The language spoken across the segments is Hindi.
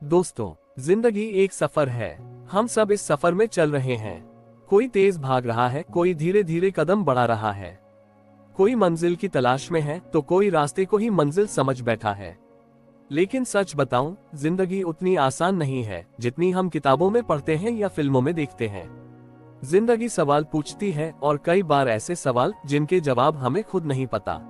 दोस्तों, जिंदगी एक सफर है। हम सब इस सफर में चल रहे हैं। कोई तेज भाग रहा है, कोई धीरे धीरे कदम बढ़ा रहा है। कोई मंजिल की तलाश में है तो कोई रास्ते को ही मंजिल समझ बैठा है। लेकिन सच बताऊं, जिंदगी उतनी आसान नहीं है जितनी हम किताबों में पढ़ते हैं या फिल्मों में देखते हैं। जिंदगी सवाल पूछती है, और कई बार ऐसे सवाल जिनके जवाब हमें खुद नहीं पता।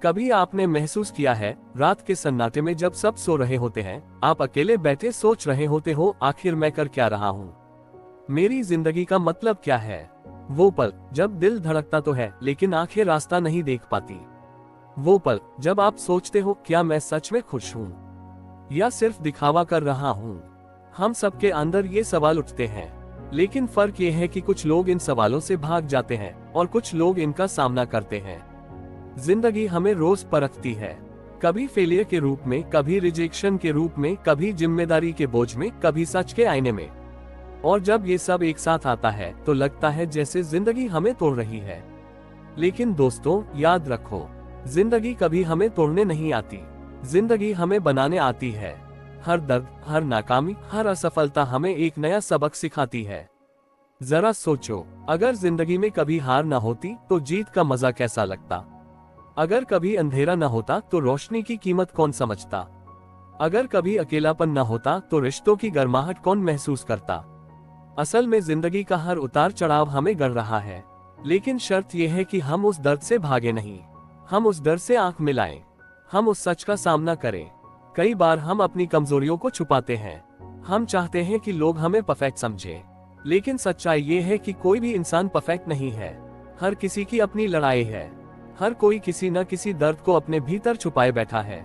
कभी आपने महसूस किया है, रात के सन्नाटे में जब सब सो रहे होते हैं, आप अकेले बैठे सोच रहे होते हो, आखिर मैं कर क्या रहा हूँ, मेरी जिंदगी का मतलब क्या है। वो पल जब दिल धड़कता तो है लेकिन आंखें रास्ता नहीं देख पाती। वो पल जब आप सोचते हो, क्या मैं सच में खुश हूँ या सिर्फ दिखावा कर रहा हूँ। हम सबके अंदर ये सवाल उठते हैं, लेकिन फर्क ये है कि कुछ लोग इन सवालों से भाग जाते हैं और कुछ लोग इनका सामना करते हैं। जिंदगी हमें रोज परखती है, कभी फेलियर के रूप में, कभी रिजेक्शन के रूप में, कभी जिम्मेदारी के बोझ में, कभी सच के आईने में। और जब ये सब एक साथ आता है तो लगता है जैसे जिंदगी हमें तोड़ रही है। लेकिन दोस्तों, याद रखो, जिंदगी कभी हमें तोड़ने नहीं आती, जिंदगी हमें बनाने आती है। हर दर्द, हर नाकामी, हर असफलता हमें एक नया सबक सिखाती है। जरा सोचो, अगर जिंदगी में कभी हार ना होती तो जीत का मजा कैसा लगता। अगर कभी अंधेरा न होता तो रोशनी की कीमत कौन समझता। अगर कभी अकेलापन न होता तो रिश्तों की गर्माहट कौन महसूस करता। असल में जिंदगी का हर उतार चढ़ाव हमें गढ़ रहा है, लेकिन शर्त यह है कि हम उस दर्द से भागे नहीं, हम उस डर से आंख मिलाएं, हम उस सच का सामना करें। कई बार हम अपनी कमजोरियों को छुपाते हैं, हम चाहते हैं कि लोग हमें परफेक्ट समझें, लेकिन सच्चाई ये है कि कोई भी इंसान परफेक्ट नहीं है। हर किसी की अपनी लड़ाई है, हर कोई किसी न किसी दर्द को अपने भीतर छुपाए बैठा है।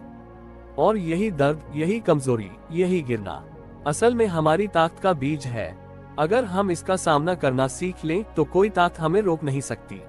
और यही दर्द, यही कमजोरी, यही गिरना असल में हमारी ताकत का बीज है। अगर हम इसका सामना करना सीख लें तो कोई ताकत हमें रोक नहीं सकती।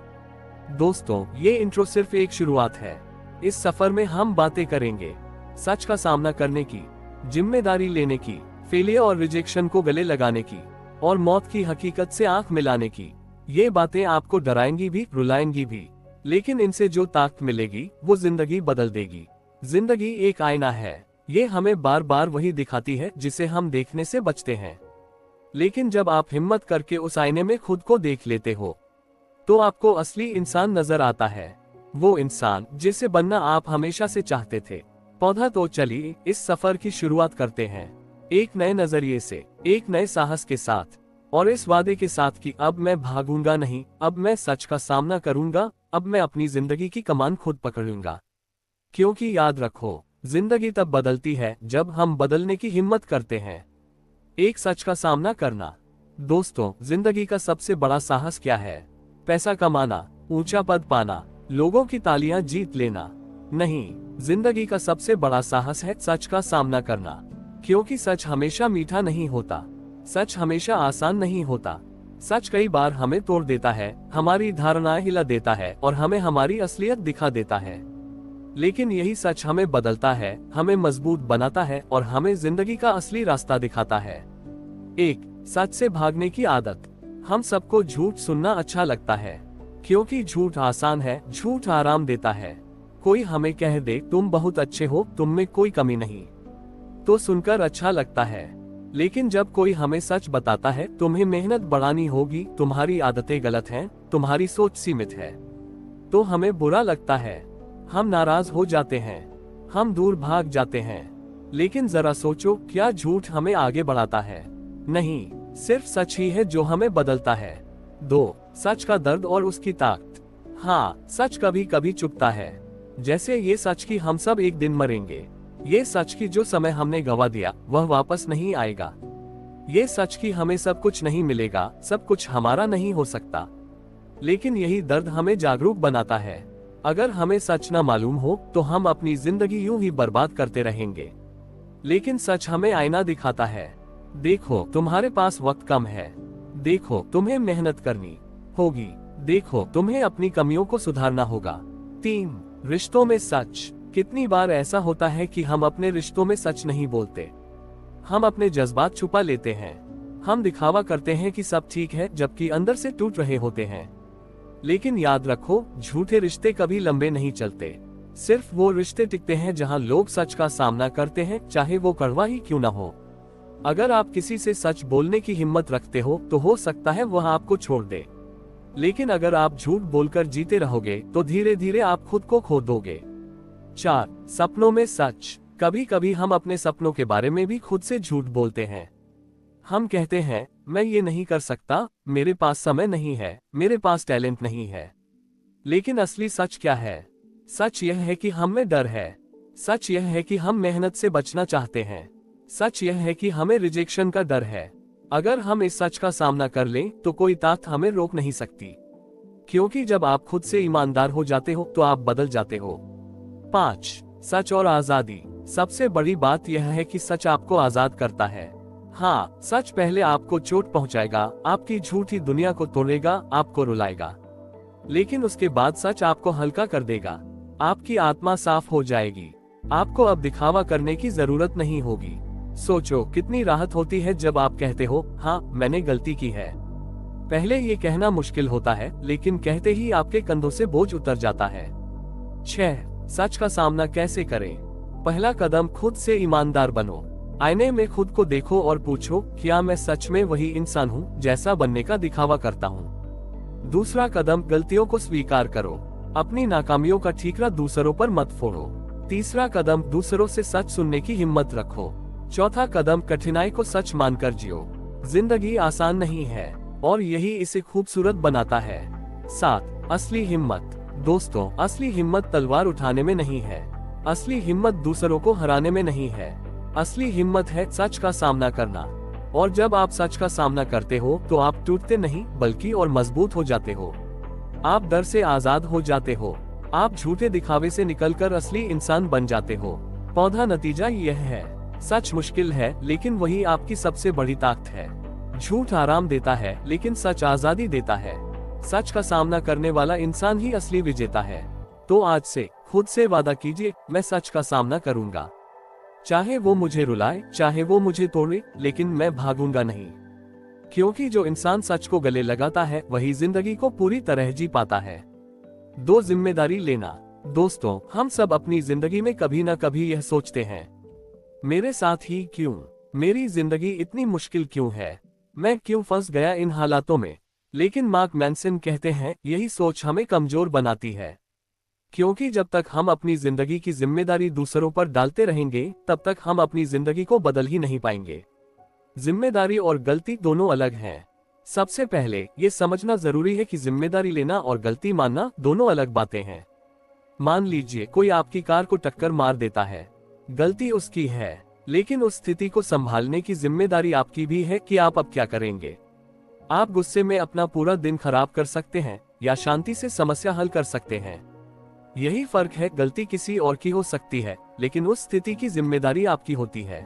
दोस्तों, ये इंट्रो सिर्फ एक शुरुआत है। इस सफर में हम बातें करेंगे सच का सामना करने की, जिम्मेदारी लेने की, फेलियर और रिजेक्शन को गले लगाने की, और मौत की हकीकत से आंख मिलाने की। ये बातें आपको डराएंगी भी, रुलाएंगी भी, लेकिन इनसे जो ताकत मिलेगी वो जिंदगी बदल देगी। जिंदगी एक आईना है, ये हमें बार बार वही दिखाती है जिसे हम देखने से बचते हैं। लेकिन जब आप हिम्मत करके उस आईने में खुद को देख लेते हो तो आपको असली इंसान नजर आता है, वो इंसान जिसे बनना आप हमेशा से चाहते थे। पौधा, तो चलिए इस सफर की शुरुआत करते हैं, एक नए नजरिए से, एक नए साहस के साथ, और इस वादे के साथ कि अब मैं भागूंगा नहीं, अब मैं सच का सामना करूंगा, अब मैं अपनी जिंदगी की कमान खुद पकड़ूंगा। क्योंकि याद रखो, जिंदगी तब बदलती है जब हम बदलने की हिम्मत करते हैं। एक सच का सामना करना। दोस्तों, जिंदगी का सबसे बड़ा साहस क्या है? पैसा कमाना, ऊंचा पद पाना, लोगों की तालियां जीत लेना? नहीं, जिंदगी का सबसे बड़ा साहस है सच का सामना करना। क्योंकि सच हमेशा मीठा नहीं होता, सच हमेशा आसान नहीं होता। सच कई बार हमें तोड़ देता है, हमारी धारणाएं हिला देता है और हमें हमारी असलियत दिखा देता है। लेकिन यही सच हमें बदलता है, हमें मजबूत बनाता है और हमें जिंदगी का असली रास्ता दिखाता है। एक, सच से भागने की आदत। हम सबको झूठ सुनना अच्छा लगता है, क्योंकि झूठ आसान है, झूठ आराम देता है। कोई हमें कह दे तुम बहुत अच्छे हो, तुम में कोई कमी नहीं, तो सुनकर अच्छा लगता है। लेकिन जब कोई हमें सच बताता है, तुम्हें मेहनत बढ़ानी होगी, तुम्हारी आदतें गलत हैं, तुम्हारी सोच सीमित है, तो हमें बुरा लगता है, हम नाराज हो जाते हैं, हम दूर भाग जाते हैं। लेकिन जरा सोचो, क्या झूठ हमें आगे बढ़ाता है? नहीं, सिर्फ सच ही है जो हमें बदलता है। दो, सच का दर्द और उसकी ताकत। हाँ, सच कभी कभी चुभता है, जैसे ये सच कि हम सब एक दिन मरेंगे, ये सच की जो समय हमने गवा दिया वह वापस नहीं आएगा, ये सच की हमें सब कुछ नहीं मिलेगा, सब कुछ हमारा नहीं हो सकता। लेकिन यही दर्द हमें जागरूक बनाता है। अगर हमें सच न मालूम हो तो हम अपनी जिंदगी यूं ही बर्बाद करते रहेंगे। लेकिन सच हमें आईना दिखाता है, देखो तुम्हारे पास वक्त कम है, देखो तुम्हें मेहनत करनी होगी, देखो तुम्हें अपनी कमियों को सुधारना होगा। तीन, रिश्तों में सच। कितनी बार ऐसा होता है कि हम अपने रिश्तों में सच नहीं बोलते, हम अपने जज्बात छुपा लेते हैं, हम दिखावा करते हैं कि सब ठीक है जबकि अंदर से टूट रहे होते हैं। लेकिन याद रखो, झूठे रिश्ते कभी लंबे नहीं चलते। सिर्फ वो रिश्ते टिकते हैं जहां लोग सच का सामना करते हैं, चाहे वो कड़वा ही क्यों ना हो। अगर आप किसी से सच बोलने की हिम्मत रखते हो तो हो सकता है वह आपको छोड़ दे, लेकिन अगर आप झूठ बोलकर जीते रहोगे तो धीरे धीरे आप खुद को खो दोगे। 4. सपनों में सच। कभी कभी हम अपने सपनों के बारे में भी खुद से झूठ बोलते हैं। हम कहते हैं, मैं ये नहीं कर सकता, मेरे पास समय नहीं है, मेरे पास टैलेंट नहीं है। लेकिन असली सच क्या है? सच यह है कि हम में डर है। सच यह है कि हम मेहनत से बचना चाहते हैं। सच यह है कि हमें रिजेक्शन का डर है। अगर हम इस सच का सामना कर लें तो कोई ताकत हमें रोक नहीं सकती, क्योंकि जब आप खुद से ईमानदार हो जाते हो तो आप बदल जाते हो। 5. सच और आजादी। सबसे बड़ी बात यह है कि सच आपको आजाद करता है। हाँ, सच पहले आपको चोट पहुंचाएगा, आपकी झूठी दुनिया को तोड़ेगा, आपको रुलाएगा, लेकिन उसके बाद सच आपको हल्का कर देगा। आपकी आत्मा साफ हो जाएगी। आपको अब दिखावा करने की जरूरत नहीं होगी। सोचो कितनी राहत होती है जब आप कहते हो, हाँ मैंने गलती की है। पहले ये कहना मुश्किल होता है, लेकिन कहते ही आपके कंधों से बोझ उतर जाता है। 6. सच का सामना कैसे करें। पहला कदम, खुद से ईमानदार बनो। आईने में खुद को देखो और पूछो, क्या मैं सच में वही इंसान हूँ जैसा बनने का दिखावा करता हूँ। दूसरा कदम, गलतियों को स्वीकार करो। अपनी नाकामियों का ठीकरा दूसरों पर मत फोड़ो। तीसरा कदम, दूसरों से सच सुनने की हिम्मत रखो। चौथा कदम, कठिनाई को सच मानकर जियो। जिंदगी आसान नहीं है और यही इसे खूबसूरत बनाता है। 7. असली हिम्मत। दोस्तों, असली हिम्मत तलवार उठाने में नहीं है। असली हिम्मत दूसरों को हराने में नहीं है। असली हिम्मत है सच का सामना करना। और जब आप सच का सामना करते हो तो आप टूटते नहीं बल्कि और मजबूत हो जाते हो। आप डर से आजाद हो जाते हो। आप झूठे दिखावे से निकलकर असली इंसान बन जाते हो। पौधा नतीजा यह है, सच मुश्किल है लेकिन वही आपकी सबसे बड़ी ताकत है। झूठ आराम देता है लेकिन सच आजादी देता है। सच का सामना करने वाला इंसान ही असली विजेता है। तो आज से खुद से वादा कीजिए, मैं सच का सामना करूंगा। चाहे वो मुझे रुलाए, चाहे वो मुझे तोड़े, लेकिन मैं भागूंगा नहीं। क्योंकि जो इंसान सच को गले लगाता है वही जिंदगी को पूरी तरह जी पाता है। 2. जिम्मेदारी लेना। दोस्तों, हम सब अपनी जिंदगी में कभी न कभी यह सोचते हैं, मेरे साथ ही क्यों, मेरी जिंदगी इतनी मुश्किल क्यों है, मैं क्यों फंस गया इन हालातों में। लेकिन मार्क मैनसन कहते हैं, यही सोच हमें कमजोर बनाती है। क्योंकि जब तक हम अपनी जिंदगी की जिम्मेदारी दूसरों पर डालते रहेंगे तब तक हम अपनी जिंदगी को बदल ही नहीं पाएंगे। जिम्मेदारी और गलती दोनों अलग हैं। सबसे पहले ये समझना जरूरी है कि जिम्मेदारी लेना और गलती मानना दोनों अलग बातें हैं। मान लीजिए कोई आपकी कार को टक्कर मार देता है, गलती उसकी है, लेकिन उस स्थिति को संभालने की जिम्मेदारी आपकी भी है कि आप अब क्या करेंगे। आप गुस्से में अपना पूरा दिन खराब कर सकते हैं या शांति से समस्या हल कर सकते हैं। यही फर्क है, गलती किसी और की हो सकती है लेकिन उस स्थिति की जिम्मेदारी आपकी होती है।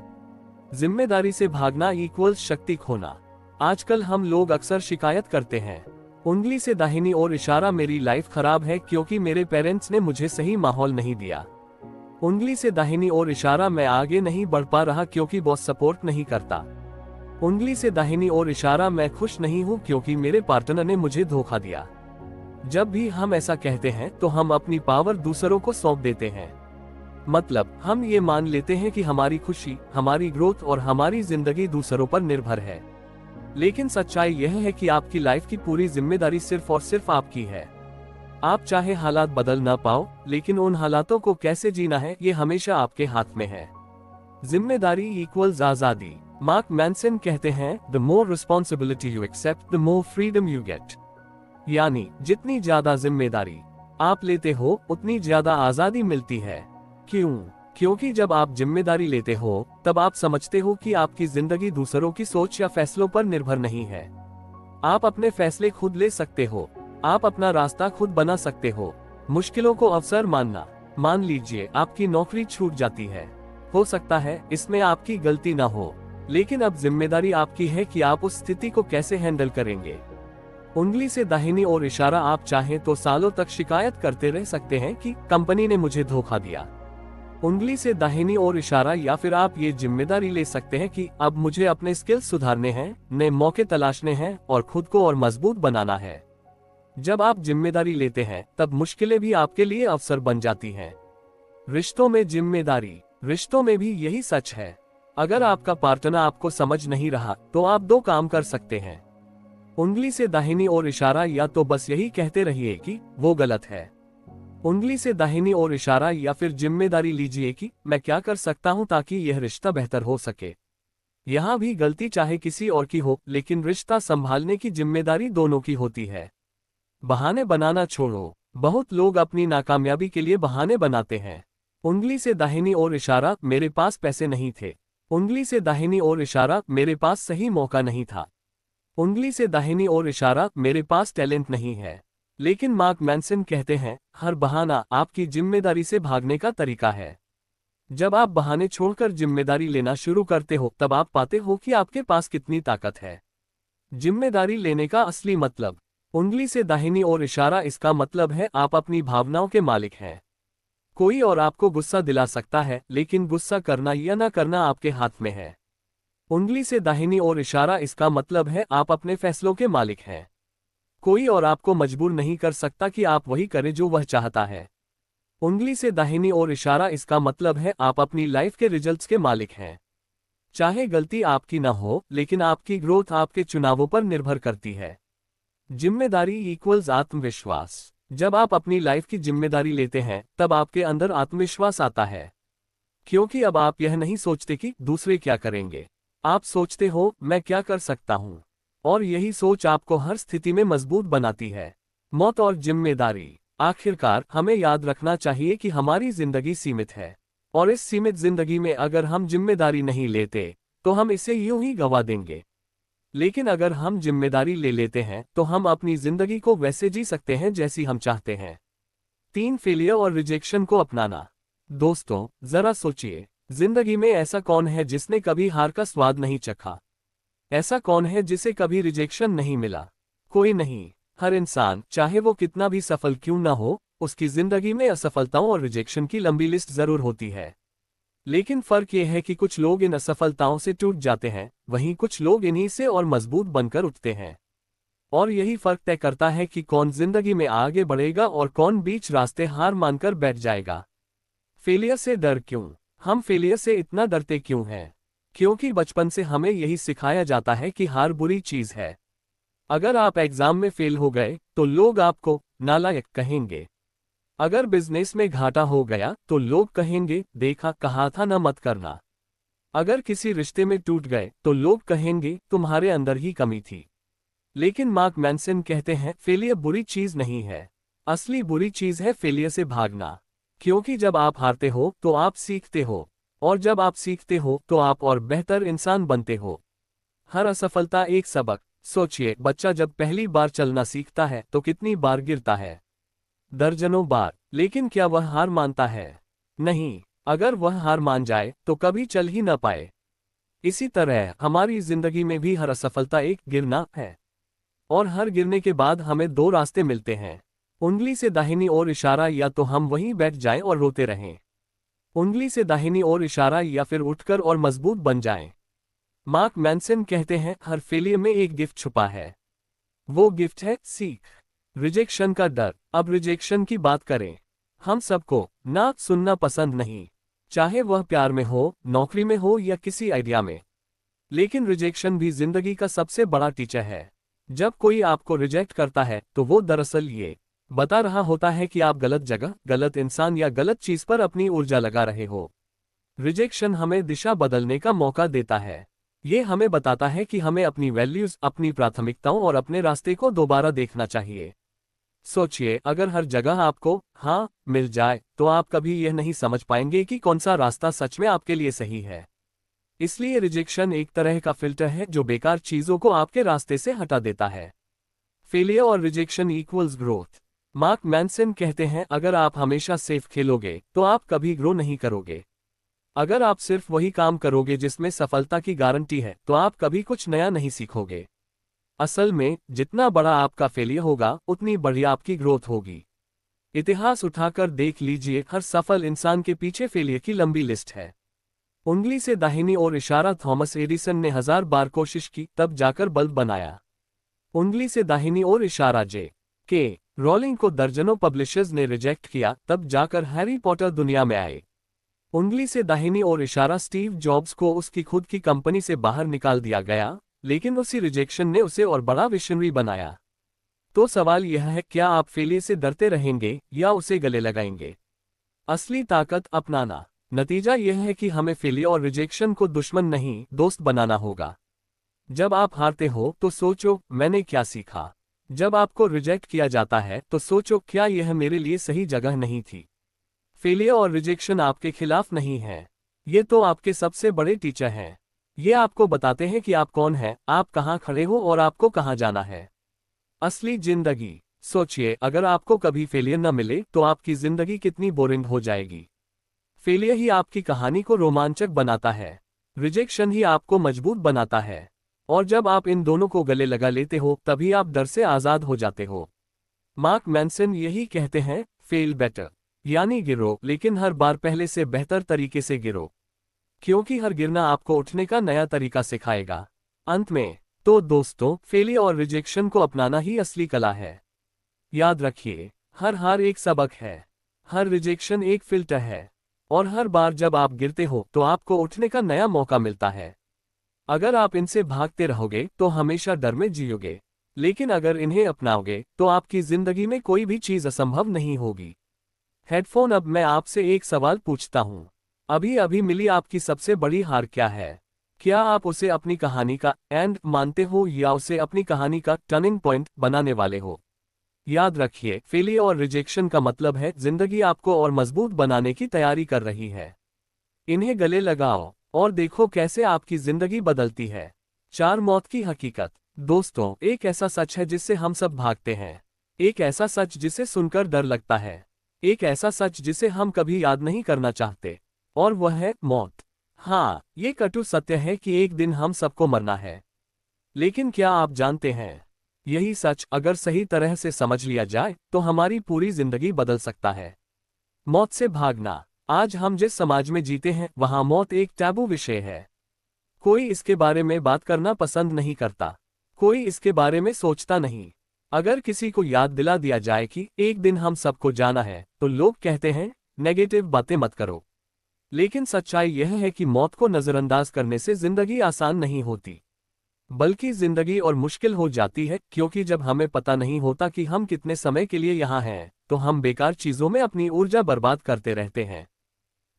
जिम्मेदारी से भागना इक्वल्स शक्ति खोना। आजकल हम लोग अक्सर शिकायत करते हैं, उंगली से दाहिनी ओर इशारा, मेरी लाइफ खराब है क्योंकि मेरे पेरेंट्स ने मुझे सही माहौल नहीं दिया। उंगली से दाहिनी ओर इशारा, मैं आगे नहीं बढ़ पा रहा क्योंकि बॉस सपोर्ट नहीं करता। उंगली से दाहिनी ओर इशारा, मैं खुश नहीं हूँ क्योंकि मेरे पार्टनर ने मुझे धोखा दिया। जब भी हम ऐसा कहते हैं तो हम अपनी पावर दूसरों को सौंप देते हैं। मतलब हम ये मान लेते हैं कि हमारी खुशी, हमारी ग्रोथ और हमारी जिंदगी दूसरों पर निर्भर है। लेकिन सच्चाई यह है कि आपकी लाइफ की पूरी जिम्मेदारी सिर्फ और सिर्फ आपकी है। आप चाहे हालात बदल ना पाओ, लेकिन उन हालातों को कैसे जीना है ये हमेशा आपके हाथ में है। जिम्मेदारी इक्वल्स आजादी। मार्क मैनसन कहते हैं, the more responsibility you accept the more freedom you get. यानी जितनी ज्यादा जिम्मेदारी आप लेते हो उतनी ज्यादा आजादी मिलती है। क्यों? क्योंकि जब आप जिम्मेदारी लेते हो तब आप समझते हो कि आपकी जिंदगी दूसरों की सोच या फैसलों पर निर्भर नहीं है। आप अपने फैसले खुद ले सकते हो, आप अपना रास्ता खुद बना सकते हो। मुश्किलों को अवसर मानना। मान लीजिए आपकी नौकरी छूट जाती है, हो सकता है इसमें आपकी गलती ना हो, लेकिन अब जिम्मेदारी आपकी है कि आप उस स्थिति को कैसे हैंडल करेंगे। उंगली से दाहिनी ओर इशारा, आप चाहें तो सालों तक शिकायत करते रह सकते हैं कि कंपनी ने मुझे धोखा दिया। उंगली से दाहिनी ओर इशारा, या फिर आप ये जिम्मेदारी ले सकते हैं कि अब मुझे अपने स्किल्स सुधारने हैं, नए मौके तलाशने हैं और खुद को और मजबूत बनाना है। जब आप जिम्मेदारी लेते हैं तब मुश्किलें भी आपके लिए अवसर बन जाती हैं। रिश्तों में जिम्मेदारी। रिश्तों में भी यही सच है। अगर आपका पार्टनर आपको समझ नहीं रहा तो आप दो काम कर सकते हैं। उंगली से दाहिनी ओर इशारा, या तो बस यही कहते रहिए कि वो गलत है। उंगली से दाहिनी ओर इशारा, या फिर जिम्मेदारी लीजिए कि मैं क्या कर सकता हूं ताकि यह रिश्ता बेहतर हो सके। यहाँ भी गलती चाहे किसी और की हो, लेकिन रिश्ता संभालने की जिम्मेदारी दोनों की होती है। बहाने बनाना छोड़ो। बहुत लोग अपनी नाकामयाबी के लिए बहाने बनाते हैं। उंगली से दाहिनी ओर इशारा, मेरे पास पैसे नहीं थे। उंगली से दाहिनी ओर इशारा, मेरे पास सही मौका नहीं था। उंगली से दाहिनी ओर इशारा, मेरे पास टैलेंट नहीं है। लेकिन मार्क मैनसन कहते हैं, हर बहाना आपकी जिम्मेदारी से भागने का तरीका है। जब आप बहाने छोड़कर जिम्मेदारी लेना शुरू करते हो, तब आप पाते हो कि आपके पास कितनी ताकत है। जिम्मेदारी लेने का असली मतलब। उंगली से दाहिनी ओर इशारा, इसका मतलब है आप अपनी भावनाओं के मालिक हैं। कोई और आपको गुस्सा दिला सकता है, लेकिन गुस्सा करना या ना करना आपके हाथ में है। उंगली से दाहिनी ओर इशारा, इसका मतलब है आप अपने फैसलों के मालिक हैं। कोई और आपको मजबूर नहीं कर सकता कि आप वही करें जो वह चाहता है। उंगली से दाहिनी ओर इशारा, इसका मतलब है आप अपनी लाइफ के रिजल्ट्स के मालिक हैं। चाहे गलती आपकी ना हो, लेकिन आपकी ग्रोथ आपके चुनावों पर निर्भर करती है। जिम्मेदारी इक्वल्स आत्मविश्वास। जब आप अपनी लाइफ की जिम्मेदारी लेते हैं, तब आपके अंदर आत्मविश्वास आता है। क्योंकि अब आप यह नहीं सोचते कि दूसरे क्या करेंगे। आप सोचते हो, मैं क्या कर सकता हूं। और यही सोच आपको हर स्थिति में मजबूत बनाती है। मौत और जिम्मेदारी। आखिरकार हमें याद रखना चाहिए कि हमारी जिंदगी सीमित है, और इस सीमित जिंदगी में अगर हम जिम्मेदारी नहीं लेते तो हम इसे यूं ही गंवा देंगे। लेकिन अगर हम जिम्मेदारी ले लेते हैं तो हम अपनी जिंदगी को वैसे जी सकते हैं जैसी हम चाहते हैं। 3 फेलियर और रिजेक्शन को अपनाना। दोस्तों, जरा सोचिए, जिंदगी में ऐसा कौन है जिसने कभी हार का स्वाद नहीं चखा? ऐसा कौन है जिसे कभी रिजेक्शन नहीं मिला? कोई नहीं। हर इंसान, चाहे वो कितना भी सफल क्यों ना हो, उसकी जिंदगी में असफलताओं और रिजेक्शन की लंबी लिस्ट जरूर होती है। लेकिन फर्क यह है कि कुछ लोग इन असफलताओं से टूट जाते हैं, वहीं कुछ लोग इन्हीं से और मजबूत बनकर उठते हैं। और यही फर्क तय करता है कि कौन जिंदगी में आगे बढ़ेगा और कौन बीच रास्ते हार मानकर बैठ जाएगा। फेलियर से डर क्यों? हम फेलियर से इतना डरते क्यों हैं? क्योंकि बचपन से हमें यही सिखाया जाता है कि हार बुरी चीज है। अगर आप एग्जाम में फेल हो गए तो लोग आपको नालायक कहेंगे। अगर बिजनेस में घाटा हो गया तो लोग कहेंगे, देखा कहा था न मत करना। अगर किसी रिश्ते में टूट गए तो लोग कहेंगे, तुम्हारे अंदर ही कमी थी। लेकिन मार्क मैनसन कहते हैं, फेलियर बुरी चीज नहीं है। असली बुरी चीज है फेलियर से भागना। क्योंकि जब आप हारते हो तो आप सीखते हो, और जब आप सीखते हो तो आप और बेहतर इंसान बनते हो। हर असफलता एक सबक। सोचिए, बच्चा जब पहली बार चलना सीखता है तो कितनी बार गिरता है? दर्जनों बार। लेकिन क्या वह हार मानता है? नहीं। अगर वह हार मान जाए तो कभी चल ही न पाए। इसी तरह हमारी जिंदगी में भी हर असफलता एक गिरना है, और हर गिरने के बाद हमें 2 रास्ते मिलते हैं। उंगली से दाहिनी ओर इशारा, या तो हम वहीं बैठ जाएं और रोते रहें। उंगली से दाहिनी ओर इशारा, या फिर उठकर और मजबूत बन जाएं। मार्क मैनसन कहते हैं, हर फेलियर में एक गिफ्ट छुपा है। वो गिफ्ट है सीख। रिजेक्शन का डर। अब रिजेक्शन की बात करें। हम सबको ना सुनना पसंद नहीं, चाहे वह प्यार में हो, नौकरी में हो या किसी आइडिया में। लेकिन रिजेक्शन भी जिंदगी का सबसे बड़ा टीचर है। जब कोई आपको रिजेक्ट करता है तो वो दरअसल ये बता रहा होता है कि आप गलत जगह, गलत इंसान या गलत चीज पर अपनी ऊर्जा लगा रहे हो। रिजेक्शन हमें दिशा बदलने का मौका देता है। ये हमें बताता है कि हमें अपनी वैल्यूज, अपनी प्राथमिकताओं और अपने रास्ते को दोबारा देखना चाहिए। सोचिए, अगर हर जगह आपको हाँ मिल जाए तो आप कभी यह नहीं समझ पाएंगे कि कौन सा रास्ता सच में आपके लिए सही है। इसलिए रिजेक्शन एक तरह का फिल्टर है जो बेकार चीजों को आपके रास्ते से हटा देता है। फेलियर और rejection equals growth. Mark Manson कहते हैं, अगर आप हमेशा सेफ खेलोगे तो आप कभी ग्रो नहीं करोगे। अगर आप सिर्फ वही काम करोगे जिसमें सफलता की गारंटी है तो आप कभी कुछ नया नहीं सीखोगे। असल में जितना बड़ा आपका फेलियर होगा, उतनी बड़ी आपकी ग्रोथ होगी। इतिहास उठाकर देख लीजिए, हर सफल इंसान के पीछे फेलियर की लंबी लिस्ट है। उंगली से दाहिनी ओर इशारा, थॉमस एडिसन ने 1000 बार कोशिश की तब जाकर बल्ब बनाया। उंगली से दाहिनी ओर इशारा, J.K. रोलिंग को दर्जनों पब्लिशर्स ने रिजेक्ट किया तब जाकर हैरी पॉटर दुनिया में आए। उंगली से दाहिनी ओर इशारा। स्टीव जॉब्स को उसकी खुद की कंपनी से बाहर निकाल दिया गया, लेकिन उसी रिजेक्शन ने उसे और बड़ा विशनरी बनाया। तो सवाल यह है, क्या आप फेलियर से डरते रहेंगे या उसे गले लगाएंगे? असली ताकत अपनाना। नतीजा यह है कि हमें फेलियर और रिजेक्शन को दुश्मन नहीं, दोस्त बनाना होगा। जब आप हारते हो तो सोचो, मैंने क्या सीखा? जब आपको रिजेक्ट किया जाता है तो सोचो, क्या यह मेरे लिए सही जगह नहीं थी? फेलियर और रिजेक्शन आपके खिलाफ नहीं है, ये तो आपके सबसे बड़े टीचर हैं। ये आपको बताते हैं कि आप कौन हैं, आप कहाँ खड़े हो और आपको कहाँ जाना है। असली जिंदगी। सोचिए, अगर आपको कभी फेलियर न मिले तो आपकी जिंदगी कितनी बोरिंग हो जाएगी। फेलियर ही आपकी कहानी को रोमांचक बनाता है, रिजेक्शन ही आपको मजबूत बनाता है। और जब आप इन दोनों को गले लगा लेते हो तभी आप डर से आजाद हो जाते हो। मार्क मैनसन यही कहते हैं, फेल बेटर, यानी गिरो, लेकिन हर बार पहले से बेहतर तरीके से गिरो, क्योंकि हर गिरना आपको उठने का नया तरीका सिखाएगा। अंत में तो दोस्तों, फेलियर और रिजेक्शन को अपनाना ही असली कला है। याद रखिए, हर हार एक सबक है, हर रिजेक्शन एक फिल्टर है, और हर बार जब आप गिरते हो तो आपको उठने का नया मौका मिलता है। अगर आप इनसे भागते रहोगे तो हमेशा डर में जियोगे, लेकिन अगर इन्हें अपनाओगे तो आपकी जिंदगी में कोई भी चीज असंभव नहीं होगी। हेडफोन, अब मैं आपसे एक सवाल पूछता हूं। अभी अभी मिली आपकी सबसे बड़ी हार क्या है? क्या आप उसे अपनी कहानी का एंड मानते हो या उसे अपनी कहानी का टर्निंग पॉइंट बनाने वाले हो? याद रखिए, फेलियर और रिजेक्शन का मतलब है जिंदगी आपको और मजबूत बनाने की तैयारी कर रही है। इन्हें गले लगाओ और देखो कैसे आपकी जिंदगी बदलती है। 4 मौत की हकीकत। दोस्तों, एक ऐसा सच है जिससे हम सब भागते हैं, एक ऐसा सच जिसे सुनकर डर लगता है, एक ऐसा सच जिसे हम कभी याद नहीं करना चाहते, और वह है मौत। हाँ, ये कटु सत्य है कि एक दिन हम सबको मरना है। लेकिन क्या आप जानते हैं, यही सच अगर सही तरह से समझ लिया जाए तो हमारी पूरी जिंदगी बदल सकता है। मौत से भागना। आज हम जिस समाज में जीते हैं वहां मौत एक टैबू विषय है। कोई इसके बारे में बात करना पसंद नहीं करता, कोई इसके बारे में सोचता नहीं। अगर किसी को याद दिला दिया जाए कि एक दिन हम सबको जाना है तो लोग कहते हैं, नेगेटिव बातें मत करो। लेकिन सच्चाई यह है कि मौत को नजरअंदाज करने से जिंदगी आसान नहीं होती, बल्कि जिंदगी और मुश्किल हो जाती है, क्योंकि जब हमें पता नहीं होता कि हम कितने समय के लिए यहाँ हैं तो हम बेकार चीजों में अपनी ऊर्जा बर्बाद करते रहते हैं।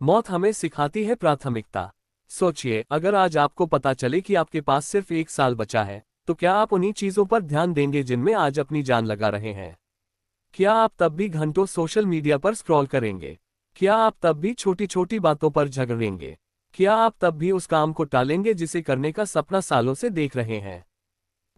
मौत हमें सिखाती है प्राथमिकता। सोचिए, अगर आज आपको पता चले कि आपके पास सिर्फ 1 साल बचा है, तो क्या आप उन्हीं चीजों पर ध्यान देंगे जिनमें आज अपनी जान लगा रहे हैं? क्या आप तब भी घंटों सोशल मीडिया पर स्क्रॉल करेंगे? क्या आप तब भी छोटी छोटी बातों पर झगड़ेंगे? क्या आप तब भी उस काम को टालेंगे जिसे करने का सपना सालों से देख रहे हैं?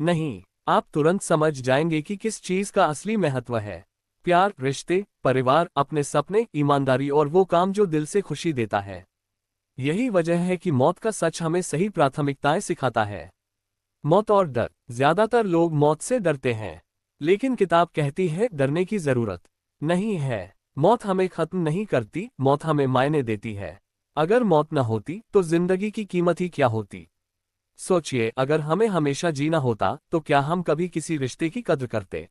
नहीं, आप तुरंत समझ जाएंगे कि किस चीज का असली महत्व है। प्यार, रिश्ते, परिवार, अपने सपने, ईमानदारी और वो काम जो दिल से खुशी देता है। यही वजह है कि मौत का सच हमें सही प्राथमिकताएं सिखाता है। मौत और डर। ज्यादातर लोग मौत से डरते हैं, लेकिन किताब कहती है डरने की जरूरत नहीं है। मौत हमें खत्म नहीं करती, मौत हमें मायने देती है। अगर मौत न होती तो जिंदगी की कीमत ही क्या होती? सोचिए, अगर हमें हमेशा जीना होता तो क्या हम कभी किसी रिश्ते की कद्र करते?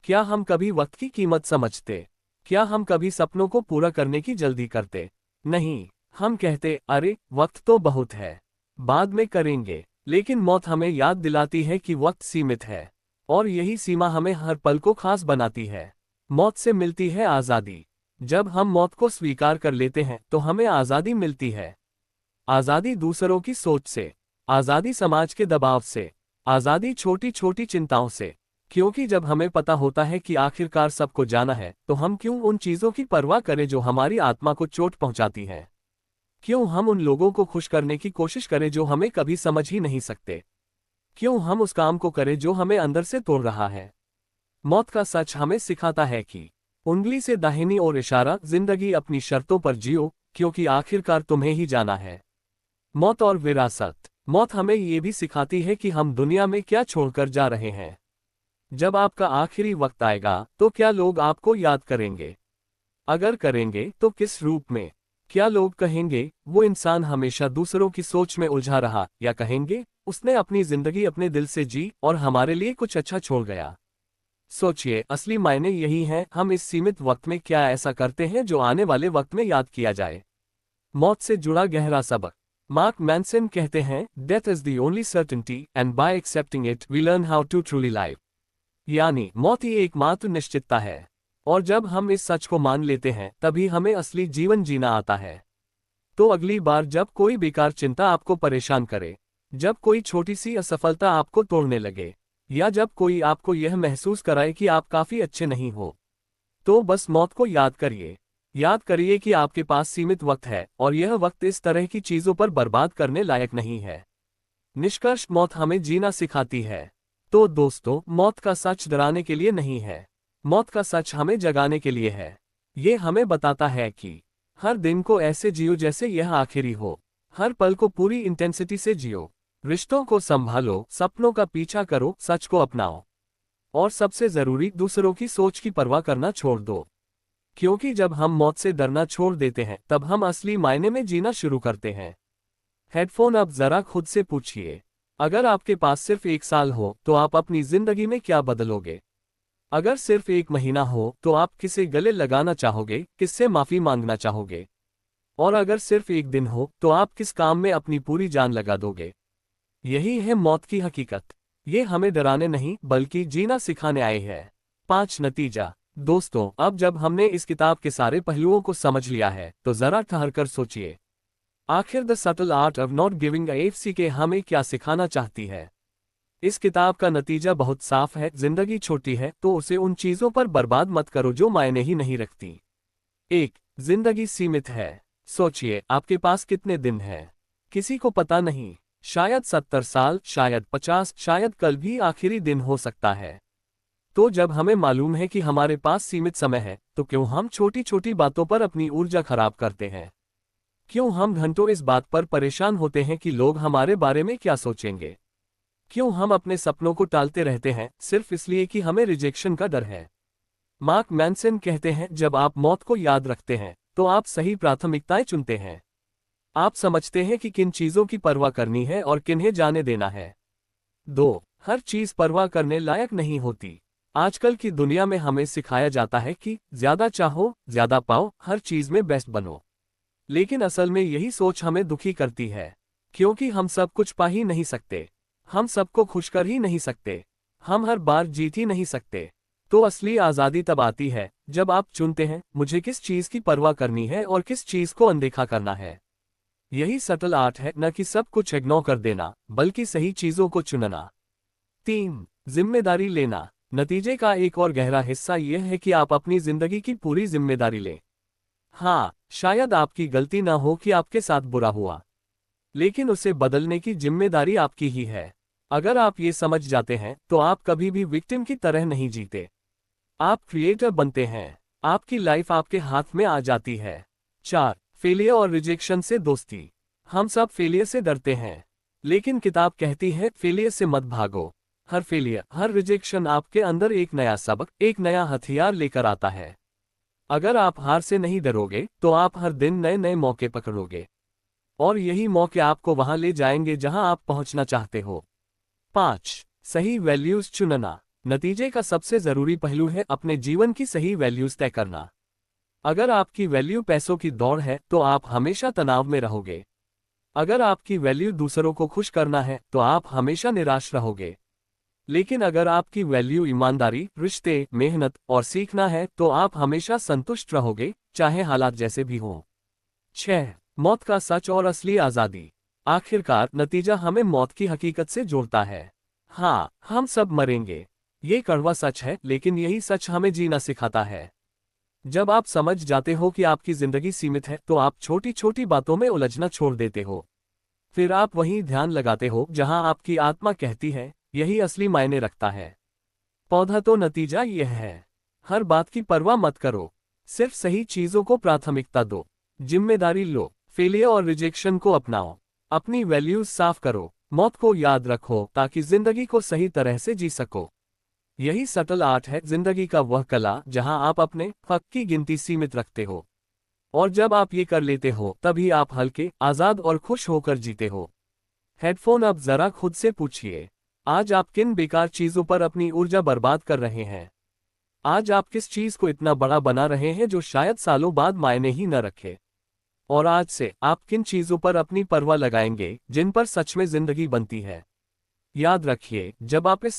क्या हम कभी वक्त की कीमत समझते? क्या हम कभी सपनों को पूरा करने की जल्दी करते? नहीं, हम कहते, अरे वक्त तो बहुत है, बाद में करेंगे। लेकिन मौत हमें याद दिलाती है कि वक्त सीमित है, और यही सीमा हमें हर पल को खास बनाती है। मौत से मिलती है आज़ादी। जब हम मौत को स्वीकार कर लेते हैं तो हमें आज़ादी मिलती है। आज़ादी दूसरों की सोच से, आज़ादी समाज के दबाव से, आज़ादी छोटी छोटी चिंताओं से। क्योंकि जब हमें पता होता है कि आखिरकार सबको जाना है तो हम क्यों उन चीज़ों की परवाह करें जो हमारी आत्मा को चोट पहुंचाती हैं? क्यों हम उन लोगों को खुश करने की कोशिश करें जो हमें कभी समझ ही नहीं सकते? क्यों हम उस काम को करें जो हमें अंदर से तोड़ रहा है? मौत का सच हमें सिखाता है कि उंगली से दाहिनी ओर इशारा, जिंदगी अपनी शर्तों पर जियो, क्योंकि आखिरकार तुम्हें ही जाना है। मौत और विरासत। मौत हमें ये भी सिखाती है कि हम दुनिया में क्या छोड़कर जा रहे हैं। जब आपका आखिरी वक्त आएगा तो क्या लोग आपको याद करेंगे? अगर करेंगे तो किस रूप में? क्या लोग कहेंगे, वो इंसान हमेशा दूसरों की सोच में उलझा रहा, या कहेंगे, उसने अपनी जिंदगी अपने दिल से जी और हमारे लिए कुछ अच्छा छोड़ गया? सोचिए, असली मायने यही हैं, हम इस सीमित वक्त में क्या ऐसा करते हैं जो आने वाले वक्त में याद किया जाए। मौत से जुड़ा गहरा सबक। मार्क मैनसन कहते हैं, death is the only certainty and by accepting it we learn how to truly live. यानी मौत ही एकमात्र निश्चितता है, और जब हम इस सच को मान लेते हैं तभी हमें असली जीवन जीना आता है। तो अगली बार जब कोई बेकार चिंता आपको परेशान करे, जब कोई छोटी सी असफलता आपको तोड़ने लगे, या जब कोई आपको यह महसूस कराए कि आप काफी अच्छे नहीं हो, तो बस मौत को याद करिए। याद करिए कि आपके पास सीमित वक्त है और यह वक्त इस तरह की चीजों पर बर्बाद करने लायक नहीं है। निष्कर्ष, मौत हमें जीना सिखाती है। तो दोस्तों, मौत का सच डराने के लिए नहीं है, मौत का सच हमें जगाने के लिए है। ये हमें बताता है कि हर दिन को ऐसे जियो जैसे यह आखिरी हो, हर पल को पूरी इंटेंसिटी से जियो, रिश्तों को संभालो, सपनों का पीछा करो, सच को अपनाओ, और सबसे जरूरी, दूसरों की सोच की परवाह करना छोड़ दो। क्योंकि जब हम मौत से डरना छोड़ देते हैं तब हम असली मायने में जीना शुरू करते हैं। हेडफोन, अब जरा खुद से पूछिए, अगर आपके पास सिर्फ 1 साल हो तो आप अपनी जिंदगी में क्या बदलोगे? अगर सिर्फ 1 महीना हो तो आप किसे गले लगाना चाहोगे, किससे माफी मांगना चाहोगे? और अगर सिर्फ 1 दिन हो तो आप किस काम में अपनी पूरी जान लगा दोगे? यही है मौत की हकीकत। ये हमें डराने नहीं बल्कि जीना सिखाने आए हैं। 5 नतीजा। दोस्तों, अब जब हमने इस किताब के सारे पहलुओं को समझ लिया है तो जरा ठहरकर सोचिए, आखिर the subtle art of not giving a F हमें क्या सिखाना चाहती है? इस किताब का नतीजा बहुत साफ है, जिंदगी छोटी है तो उसे उन चीजों पर बर्बाद मत करो जो मायने ही नहीं रखती। 1. जिंदगी सीमित है। सोचिए, आपके पास कितने दिन हैं? किसी को पता नहीं, शायद 70 साल, शायद 50, शायद कल भी आखिरी दिन हो सकता है। तो जब हमें मालूम है कि हमारे पास सीमित समय है तो क्यों हम छोटी छोटी बातों पर अपनी ऊर्जा खराब करते हैं? क्यों हम घंटों इस बात पर परेशान होते हैं कि लोग हमारे बारे में क्या सोचेंगे? क्यों हम अपने सपनों को टालते रहते हैं सिर्फ इसलिए कि हमें रिजेक्शन का डर है? मार्क मैनसन कहते हैं, जब आप मौत को याद रखते हैं तो आप सही प्राथमिकताएं चुनते हैं। आप समझते हैं कि किन चीजों की परवाह करनी है और किन्हें जाने देना है। 2. हर चीज परवाह करने लायक नहीं होती। आजकल की दुनिया में हमें सिखाया जाता है कि ज्यादा चाहो, ज्यादा पाओ, हर चीज में बेस्ट बनो। लेकिन असल में यही सोच हमें दुखी करती है, क्योंकि हम सब कुछ पा ही नहीं सकते, हम सबको खुश कर ही नहीं सकते, हम हर बार जीत ही नहीं सकते। तो असली आज़ादी तब आती है जब आप चुनते हैं, मुझे किस चीज की परवाह करनी है और किस चीज को अनदेखा करना है। यही सटल आर्ट है, न कि सब कुछ इग्नोर कर देना बल्कि सही चीजों को चुनना। 3. जिम्मेदारी लेना। नतीजे का एक और गहरा हिस्सा यह है कि आप अपनी जिंदगी की पूरी जिम्मेदारी लें। हाँ, शायद आपकी गलती ना हो कि आपके साथ बुरा हुआ, लेकिन उसे बदलने की जिम्मेदारी आपकी ही है। अगर आप ये समझ जाते हैं तो आप कभी भी विक्टिम की तरह नहीं जीते, आप क्रिएटर बनते हैं। आपकी लाइफ आपके हाथ में आ जाती है। 4. फेलियर और रिजेक्शन से दोस्ती। हम सब फेलियर से डरते हैं, लेकिन किताब कहती है, फेलियर से मत भागो। हर फेलियर, हर रिजेक्शन आपके अंदर एक नया सबक, एक नया हथियार लेकर आता है। अगर आप हार से नहीं डरोगे तो आप हर दिन नए नए मौके पकड़ोगे, और यही मौके आपको वहां ले जाएंगे जहां आप पहुंचना चाहते हो। 5. सही वैल्यूज चुनना। नतीजे का सबसे जरूरी पहलू है अपने जीवन की सही वैल्यूज तय करना। अगर आपकी वैल्यू पैसों की दौड़ है तो आप हमेशा तनाव में रहोगे। अगर आपकी वैल्यू दूसरों को खुश करना है तो आप हमेशा निराश रहोगे। लेकिन अगर आपकी वैल्यू ईमानदारी, रिश्ते, मेहनत और सीखना है तो आप हमेशा संतुष्ट रहोगे, चाहे हालात जैसे भी हों। 6. मौत का सच और असली आज़ादी। आखिरकार नतीजा हमें मौत की हकीकत से जोड़ता है। हाँ, हम सब मरेंगे, ये कड़वा सच है, लेकिन यही सच हमें जीना सिखाता है। जब आप समझ जाते हो कि आपकी जिंदगी सीमित है तो आप छोटी छोटी बातों में उलझना छोड़ देते हो। फिर आप वहीं ध्यान लगाते हो जहां आपकी आत्मा कहती है, यही असली मायने रखता है। पौधा तो नतीजा यह है, हर बात की परवाह मत करो, सिर्फ सही चीजों को प्राथमिकता दो, जिम्मेदारी लो, फेलियर और रिजेक्शन को अपनाओ, अपनी वैल्यूज साफ करो, मौत को याद रखो ताकि जिंदगी को सही तरह से जी सको। यही सटल आर्ट है, जिंदगी का वह कला जहां आप अपने हक की गिनती सीमित रखते हो, और जब आप ये कर लेते हो तभी आप हल्के, आजाद और खुश होकर जीते हो। हेडफोन, अब जरा खुद से पूछिए, आज आप किन बेकार चीजों पर अपनी ऊर्जा बर्बाद कर रहे हैं? आज आप किस चीज को इतना बड़ा बना रहे हैं जो शायद सालों बाद मायने ही न रखे? और आज से आप किन चीजों पर अपनी परवाह लगाएंगे जिन पर सच में जिंदगी बनती है। याद रखिए, जब आप इस